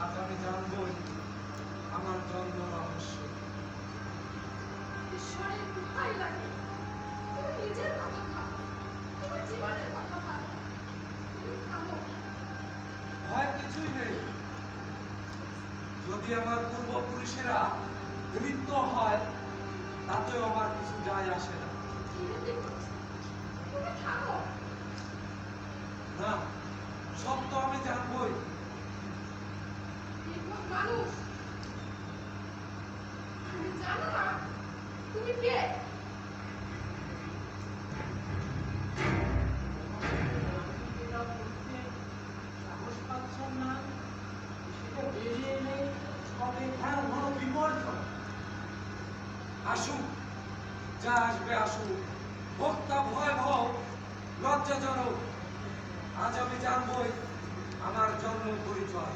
আজ আমি জানবই আমার জন্ম রহস্য। ঈশ্বরের কোথায় লাগে? তুমি নিজের কথা ভাবো, তোমার জীবনের কথা ভাবো। তুমি থামো। ভয় কিছুই নেই। যদি আমার পূর্বপুরুষেরা মৃত্যু হয় তাতেও আমার কিছু যায় আসে না। তুমি থামো। না, সব তো আমি জানবই। নির্বোধ মানুষ, তুমি জানো না তুমি কে? সাহস পাচ্ছেন না, সেটা বেরিয়ে নেই, তবে হ্যাঁ বড় বিপর্যয়। আসুক, যা আসবে আসুক, ভোক্তা ভয়াবহ লজ্জাজনক। আজ আমি জানবই আমার জন্ম পরিচয়।